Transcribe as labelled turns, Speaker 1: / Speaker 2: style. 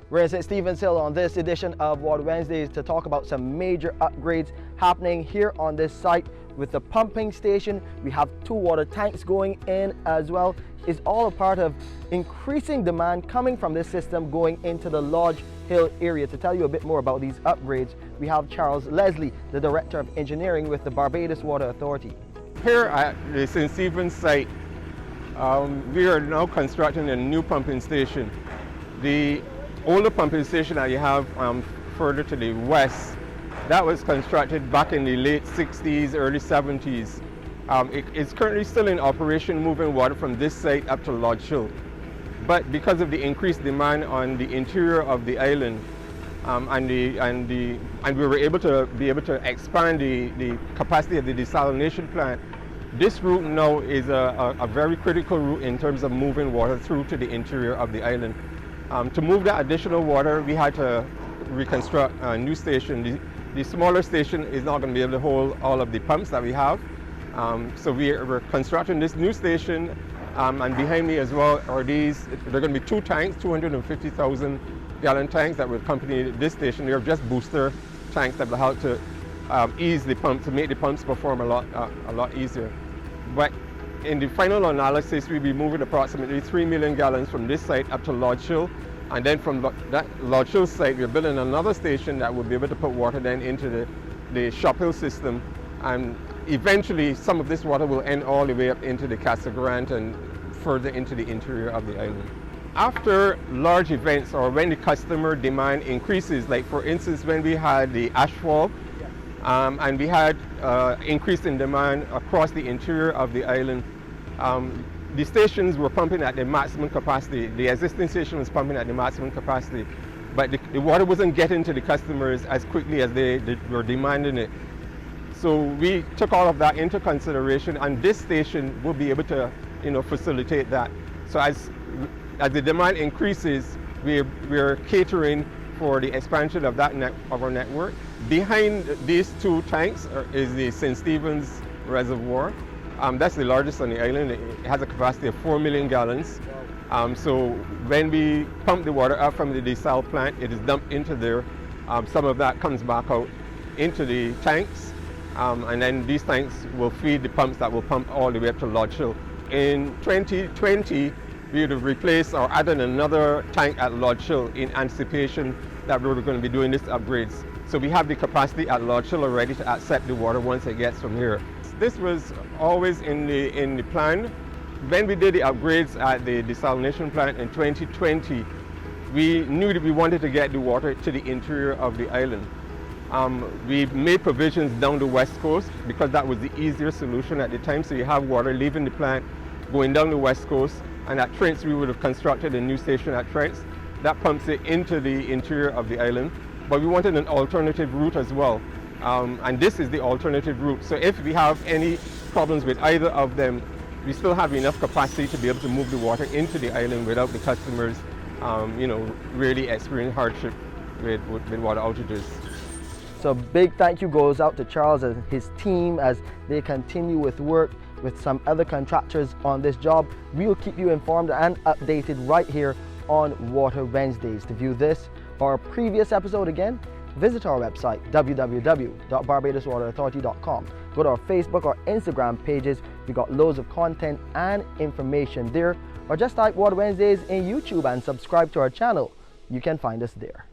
Speaker 1: We're in St. Stephen's Hill on this edition of Water Wednesdays to talk about some major upgrades happening here on this site. With the pumping station, we have 2 water tanks going in as well. It's all a part of increasing demand coming from this system going into the Lodge Hill area. To tell you a bit more about these upgrades, we have Charles Leslie, the Director of Engineering with the Barbados Water Authority.
Speaker 2: Here at the St. Stephen's site, we are now constructing a new pumping station. The older pumping station that you have further to the west, that was constructed back in the late 60s, early 70s. It's currently still in operation, moving water from this site up to Lodge Hill. But because of the increased demand on the interior of the island, and we were able to expand the capacity of the desalination plant, this route now is a very critical route in terms of moving water through to the interior of the island. To move that additional water, we had to reconstruct a new station. The smaller station is not going to be able to hold all of the pumps that we have. So we're constructing this new station, and behind me as well are they're going to be 2 tanks, 250,000 gallon tanks that will accompany this station. They're just booster tanks that will help to ease the pump, to make the pumps perform a lot easier. But in the final analysis, we'll be moving approximately 3 million gallons from this site up to Lodge Hill. And then from that Lodge Hill site, we're building another station that will be able to put water then into the Shop Hill system. And eventually, some of this water will end all the way up into the Casa Grande and further into the interior of the island. After large events, or when the customer demand increases, like for instance, when we had the ashfall, and we had increase in demand across the interior of the island, the stations were pumping at the maximum capacity. The existing station was pumping at the maximum capacity, but the water wasn't getting to the customers as quickly as they were demanding it. So we took all of that into consideration, and this station will be able to, facilitate that. So as the demand increases, we're catering for the expansion of our network. Behind these 2 tanks is the St. Stephen's Reservoir. That's the largest on the island. It has a capacity of 4 million gallons. So when we pump the water up from the desal plant, it is dumped into there. Some of that comes back out into the tanks, and then these tanks will feed the pumps that will pump all the way up to Lodge Hill. In 2020, we would have replaced or added another tank at Lodge Hill in anticipation that we were going to be doing these upgrades. So we have the capacity at Lodge Hill already to accept the water once it gets from here. This was always in the plan. When we did the upgrades at the desalination plant in 2020, we knew that we wanted to get the water to the interior of the island. We made provisions down the west coast because that was the easier solution at the time. So you have water leaving the plant, going down the west coast, and at Trents we would have constructed a new station at Trents that pumps it into the interior of the island. But we wanted an alternative route as well. And this is the alternative route. So if we have any problems with either of them, we still have enough capacity to be able to move the water into the island without the customers, really experiencing hardship with water outages.
Speaker 1: So big thank you goes out to Charles and his team as they continue with work with some other contractors on this job. We will keep you informed and updated right here on Water Wednesdays. To view this or a previous episode again, visit our website www.barbadoswaterauthority.com. Go to our Facebook or Instagram pages. We got loads of content and information there, or just type Water Wednesdays in YouTube and subscribe to our channel. You can find us there.